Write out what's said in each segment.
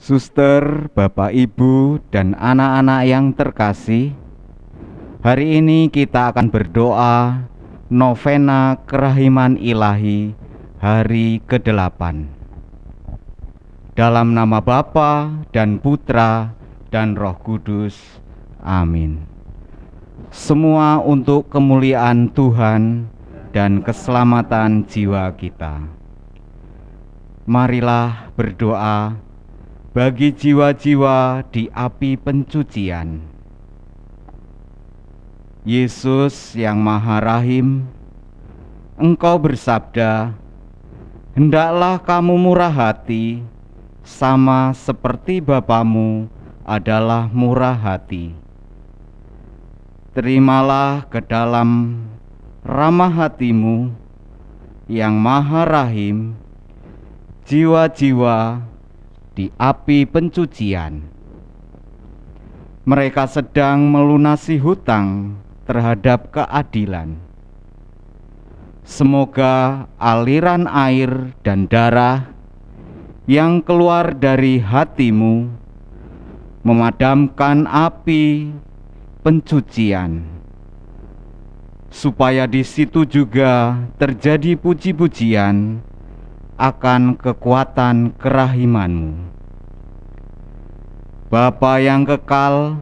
Suster, Bapak, Ibu, dan anak-anak yang terkasih, hari ini kita akan berdoa novena kerahiman ilahi hari ke-8. Dalam nama Bapa dan Putra dan Roh Kudus. Amin. Semua untuk kemuliaan Tuhan dan keselamatan jiwa kita. Marilah berdoa bagi jiwa-jiwa di api pencucian. Yesus yang Maha Rahim, Engkau bersabda, "Hendaklah kamu murah hati, sama seperti Bapamu adalah murah hati." Terimalah ke dalam ramah hatimu yang Maha Rahim jiwa-jiwa di api pencucian. Mereka sedang melunasi hutang terhadap keadilan. Semoga aliran air dan darah yang keluar dari hatimu memadamkan api pencucian, supaya di situ juga terjadi puji-pujian akan kekuatan kerahimanmu. Bapa yang kekal,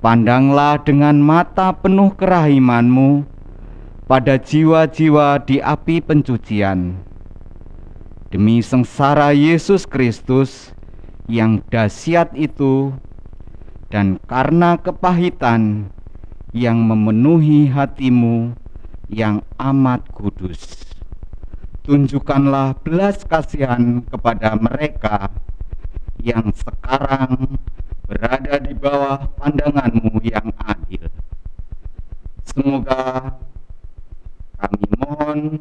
pandanglah dengan mata penuh kerahimanmu pada jiwa-jiwa di api pencucian, demi sengsara Yesus Kristus yang dahsyat itu, dan karena kepahitan yang memenuhi hatimu yang amat kudus. Tunjukkanlah belas kasihan kepada mereka yang sekarang berada di bawah pandanganmu yang adil. Semoga kami mohon,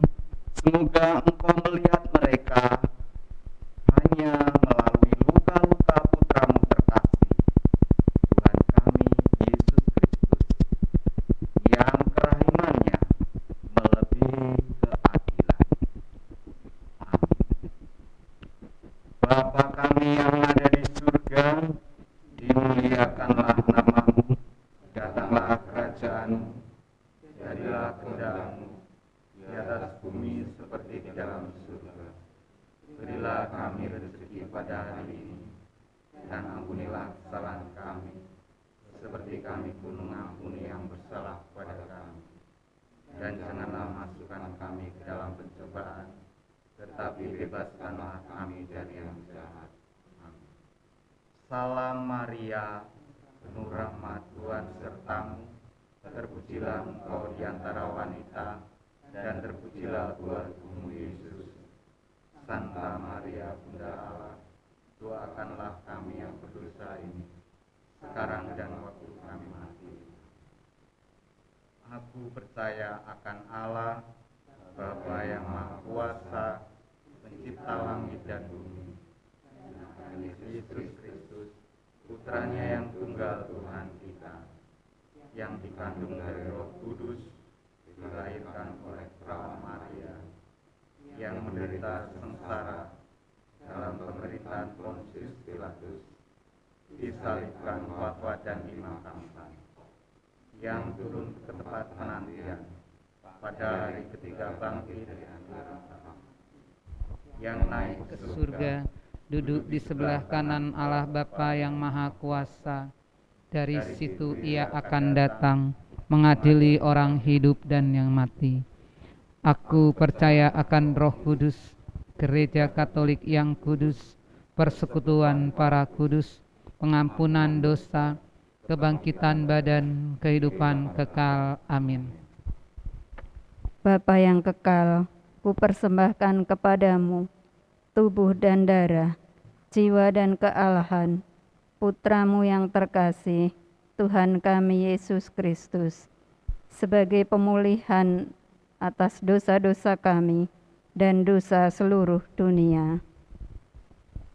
semoga Engkau melihat mereka hanya melalui luka-luka putramu terkasih, Tuhan kami Yesus Kristus, yang kerahimannya melebihi keadilan. Amin. Bapa kami yang ada di surga, dimuliakanlah namamu, datanglah kerajaanmu, jadilah kehendakmu di atas bumi seperti di dalam surga. Berilah kami rezeki pada hari ini, dan ampunilah kesalahan kami, seperti kami pun mengampuni yang bersalah kepada kami. Dan janganlah masukkan kami ke dalam pencobaan, tetapi bebaskanlah kami dari yang jahat. Amin. Salam Maria, penuh rahmat, Tuhan sertamu, terpujilah engkau di antara wanita, dan terpujilah buah tubuhmu Yesus. Santa Maria, Bunda Allah, doakanlah kami yang berdosa ini, sekarang dan waktu kami mati. Aku percaya akan Allah, Bapa yang Maha Kuasa, pencipta langit dan bumi, dan Yesus Kristus, putranya yang tunggal Tuhan kita, yang dikandung dari Roh Kudus, dilahirkan oleh perawan Maria, yang menderita sengsara dalam pemerintahan Pontius Pilatus, disalibkan, wafat dan dimakamkan, yang turun ke tempat penantian, pada hari ketiga bangkit dari antara mati, yang naik ke surga, duduk di sebelah kanan Allah Bapa yang Maha Kuasa. Dari situ ia akan datang mengadili orang hidup dan yang mati. Aku percaya akan Roh Kudus, Gereja Katolik yang kudus, persekutuan para kudus, pengampunan dosa, kebangkitan badan, kehidupan kekal. Amin. Bapa yang kekal, kupersembahkan kepadamu tubuh dan darah, jiwa dan kealahan Putramu yang terkasih, Tuhan kami Yesus Kristus, sebagai pemulihan atas dosa-dosa kami dan dosa seluruh dunia.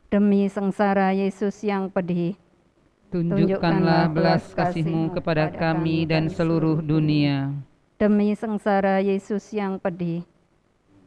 Demi sengsara Yesus yang pedih, tunjukkanlah belas kasih-Mu kepada kami dan seluruh dunia. Demi sengsara Yesus yang pedih,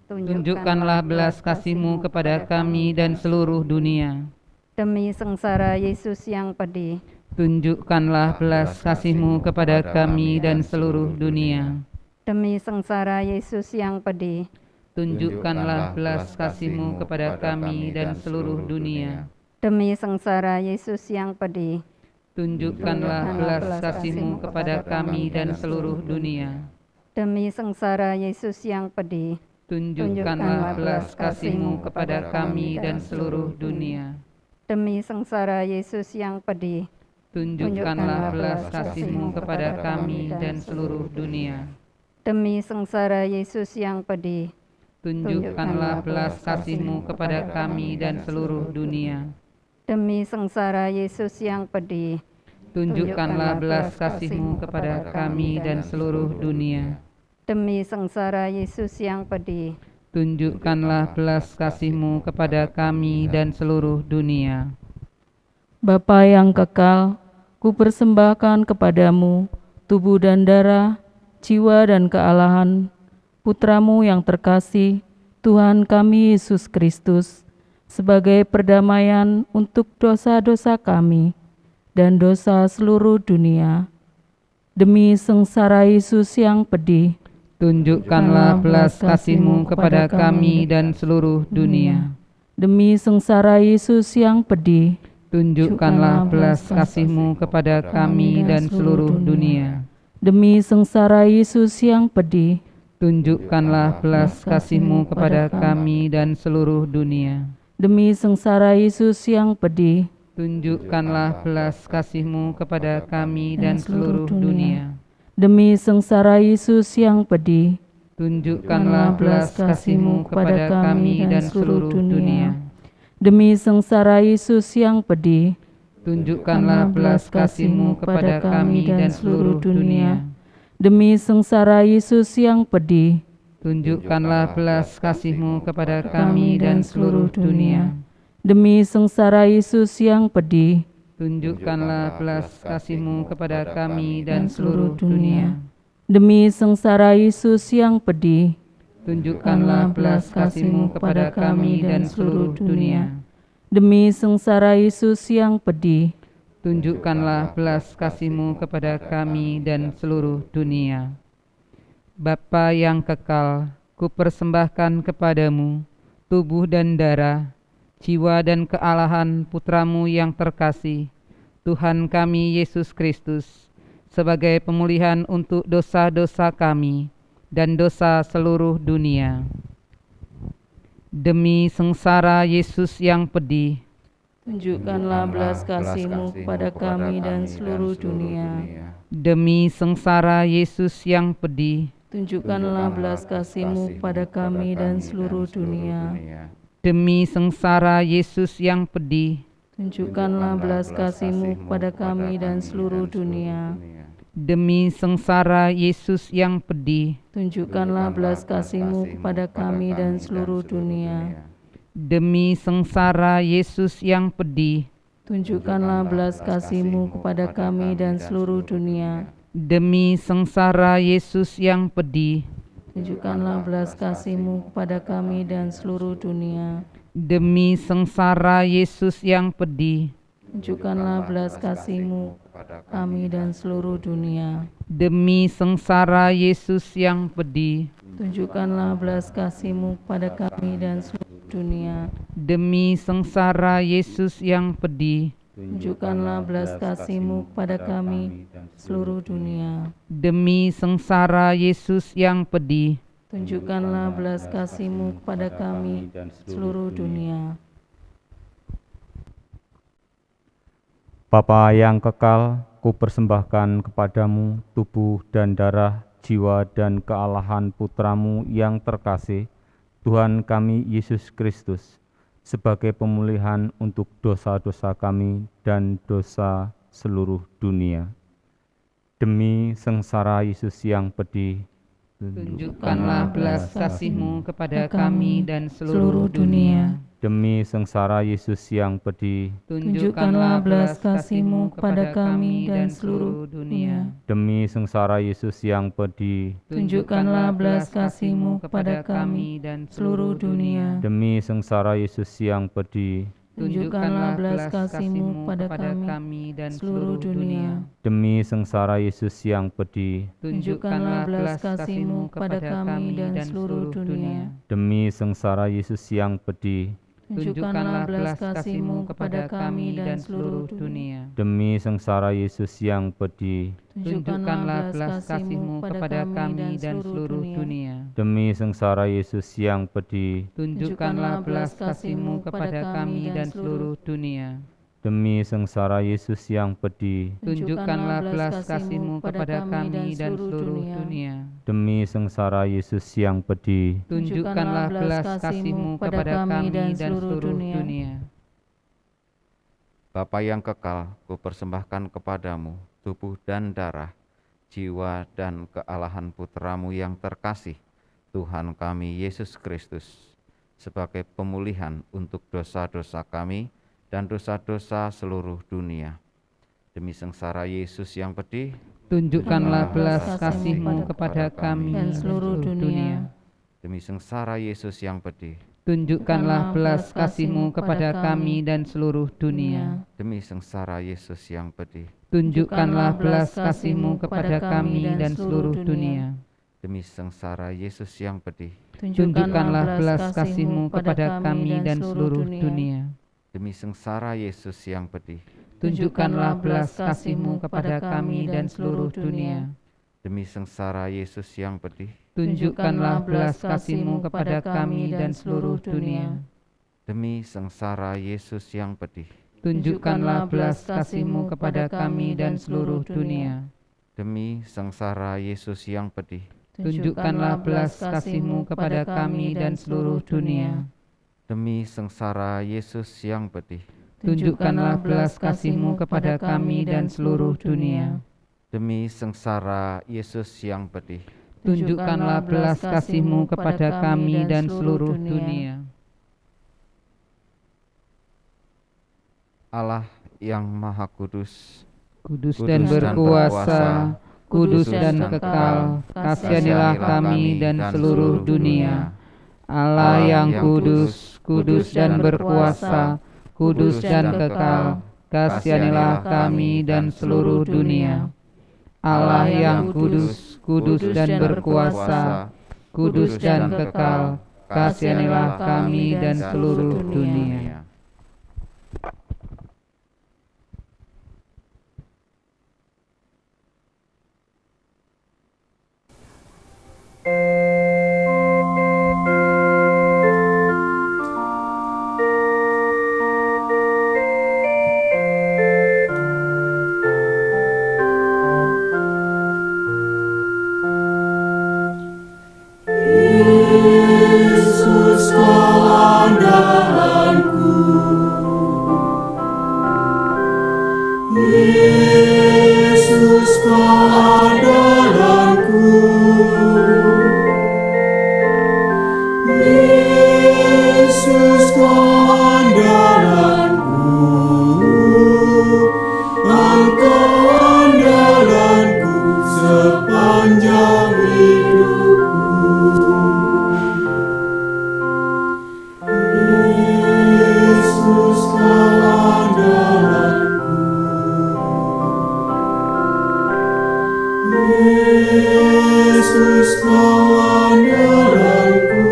Tunjukkanlah belas kasih-Mu kepada kami dan seluruh dunia. Demi sengsara Yesus yang pedih, Tunjukkanlah belas kasih-Mu kepada kami dan seluruh dunia. demi sengsara Yesus yang pedih, Tunjukkanlah belas kasih-Mu kepada kami dan seluruh dunia. demi sengsara Yesus yang pedih, Tunjukkanlah belas kasih-Mu kepada kami dan seluruh dunia. demi sengsara Yesus yang pedih, Tunjukkanlah belas kasih-Mu kepada kami dan seluruh dunia. demi sengsara Yesus yang pedih, Tunjukkanlah belas kasih-Mu kepada kami dan seluruh dunia. demi sengsara Yesus yang pedih, Tunjukkanlah belas kasih-Mu kepada kami dan seluruh dunia. demi sengsara Yesus yang pedih, Tunjukkanlah belas kasih-Mu kepada kami dan seluruh dunia. demi sengsara Yesus yang pedih, Tunjukkanlah belas kasih-Mu kepada kami dan seluruh dunia. Bapa yang kekal, kupersembahkan kepadamu tubuh dan darah, jiwa dan kealahan Putra-Mu yang terkasih, Tuhan kami Yesus Kristus, sebagai perdamaian untuk dosa-dosa kami dan dosa seluruh dunia. Demi sengsara Yesus yang pedih, Tunjukkanlah belas kasih-Mu kepada kami dan seluruh dunia. demi sengsara Yesus yang pedih, Tunjukkanlah belas kasih-Mu kepada kami dan seluruh dunia. demi sengsara Yesus yang pedih, Tunjukkanlah belas kasih-Mu kepada kami dan seluruh dunia. demi sengsara Yesus yang pedih, Tunjukkanlah belas kasih-Mu kepada kami dan seluruh dunia. demi sengsara Yesus yang pedih, Tunjukkanlah belas kasih-Mu kepada kami dan seluruh dunia. demi sengsara Yesus yang pedih, Tunjukkanlah belas kasih-Mu kepada kami dan seluruh dunia. demi sengsara Yesus yang pedih, Tunjukkanlah belas kasih-Mu kepada kami dan seluruh dunia. demi sengsara Yesus yang pedih, Tunjukkanlah belas kasih-Mu kepada kami dan seluruh dunia. demi sengsara Yesus yang pedih, Tunjukkanlah belas kasih-Mu kepada kami dan seluruh dunia. demi sengsara Yesus yang pedih, Tunjukkanlah belas kasih-Mu kepada kami dan seluruh dunia. Bapa yang kekal, kupersembahkan kepadamu tubuh dan darah, jiwa dan kealahan Putra-Mu yang terkasih, Tuhan kami Yesus Kristus, sebagai pemulihan untuk dosa-dosa kami dan dosa seluruh dunia. Demi sengsara Yesus yang pedih, tunjukkanlah belas kasih-Mu kepada kami dan seluruh dunia. demi sengsara Yesus yang pedih, Tunjukkanlah belas kasih-Mu kepada kami dan seluruh dunia. demi sengsara Yesus yang pedih, Tunjukkanlah belas kasih-Mu kepada kami dan seluruh dunia. demi sengsara Yesus yang pedih, Tunjukkanlah belas kasih-Mu kepada kami dan seluruh dunia. demi sengsara Yesus yang pedih, Tunjukkanlah belas kasih-Mu kepada kami dan seluruh dunia. demi sengsara Yesus yang pedih, Tunjukkanlah belas kasih-Mu kepada kami dan seluruh dunia. demi sengsara Yesus yang pedih, Tunjukkanlah belas kasih-Mu kepada kami dan seluruh dunia. demi sengsara Yesus yang pedih, Tunjukkanlah belas kasih-Mu kepada kami dan seluruh dunia. demi sengsara Yesus yang pedih, Tunjukkanlah belas kasih-Mu kepada kami seluruh dunia. demi sengsara Yesus yang pedih, Tunjukkanlah belas kasih-Mu kepada kami seluruh dunia. Bapa yang kekal, kupersembahkan kepadamu tubuh dan darah, jiwa dan kealahan Putra-Mu yang terkasih, Tuhan kami Yesus Kristus, sebagai pemulihan untuk dosa-dosa kami dan dosa seluruh dunia. Demi sengsara Yesus yang pedih, tunjukkanlah belas kasih-Mu kepada kami dan seluruh dunia. Demi sengsara Yesus yang pedih, Tunjukkanlah belas kasih-Mu kepada kami dan seluruh dunia. demi sengsara Yesus yang pedih, Tunjukkanlah belas kasih-Mu kepada kami dan seluruh dunia. demi sengsara Yesus yang pedih, Tunjukkanlah belas kasih-Mu kepada kami dan seluruh dunia. demi sengsara Yesus yang pedih, Tunjukkanlah belas kasih-Mu kepada kami dan seluruh dunia. demi sengsara Yesus yang pedih, Tunjukkanlah belas kasih-Mu kepada kami dan seluruh dunia. demi sengsara Yesus yang pedih, Tunjukkanlah belas kasih-Mu kepada kami dan seluruh dunia. demi sengsara Yesus yang pedih, Tunjukkanlah belas kasih-Mu kepada kami dan seluruh dunia. demi sengsara Yesus yang pedih, Tunjukkanlah belas kasih-Mu kepada kami dan seluruh dunia. demi sengsara Yesus yang pedih, Tunjukkanlah belas kasih-Mu kepada kami dan seluruh dunia. Bapa yang kekal, kupersembahkan kepadamu tubuh dan darah, jiwa dan kealahan putra-Mu yang terkasih, Tuhan kami Yesus Kristus, sebagai pemulihan untuk dosa-dosa kami dan dosa-dosa seluruh dunia. Demi sengsara Yesus yang pedih, Tunjukkanlah belas kasih-Mu kepada kami dan seluruh dunia. demi sengsara Yesus yang pedih, Tunjukkanlah belas kasih-Mu kepada kami dan seluruh dunia. demi sengsara Yesus yang pedih, Tunjukkanlah belas kasih-Mu kepada kami dan seluruh dunia. demi sengsara Yesus yang pedih, Tunjukkanlah belas kasih-Mu kepada kami dan seluruh dunia. demi sengsara Yesus yang pedih, Tunjukkanlah belas kasih-Mu kepada kami dan seluruh dunia. demi sengsara Yesus yang pedih, Tunjukkanlah belas kasih-Mu kepada kami dan seluruh dunia. demi sengsara Yesus yang pedih, Tunjukkanlah belas kasih-Mu kepada kami dan seluruh dunia. demi sengsara Yesus yang pedih, Tunjukkanlah belas kasih-Mu kepada kami dan seluruh dunia. demi sengsara Yesus yang pedih, Tunjukkanlah belas kasih-Mu kepada kami dan seluruh dunia. demi sengsara Yesus yang pedih, Tunjukkanlah belas kasih-Mu kepada kami dan seluruh dunia. Allah yang Maha Kudus, Kudus dan berkuasa, kudus dan kekal, kasihanilah kami dan seluruh dunia. Allah yang kudus, kudus dan berkuasa, kudus dan kekal, kasihanilah kami dan seluruh dunia. Allah yang kudus, kudus dan berkuasa, kudus dan kekal, kasihanilah kami dan seluruh dunia. Yesus kau andalanku, Yesus kau andalanku, Yesus kau andalanku, Engkau andalanku sepanjang hidupku. Yesus kau andalanku, Yesus kau andalanku,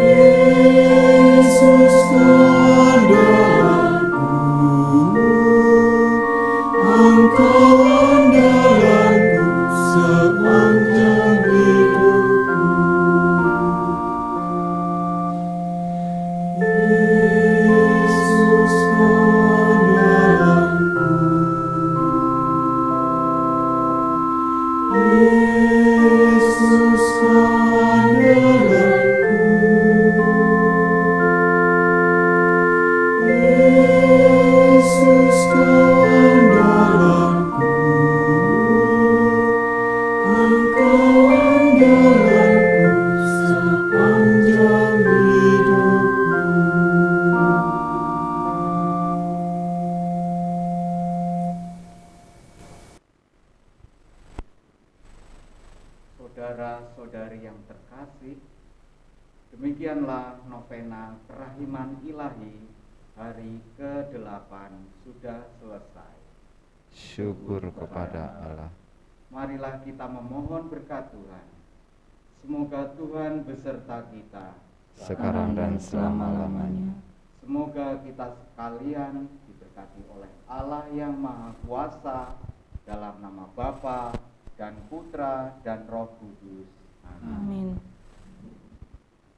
Yesus kau andalanku, Engkau andalanku sepanjang hidupku. Yesus kau andalanku, Yesus kau andalanku, Demikianlah novena kerahiman ilahi hari ke-8 sudah selesai. Syukur kepada Allah. Marilah kita memohon berkat Tuhan. Semoga Tuhan beserta kita. Sekarang dan selama-lamanya. Semoga kita sekalian diberkati oleh Allah yang Maha Kuasa, dalam nama Bapa dan Putra dan Roh Kudus. Amin. Amin.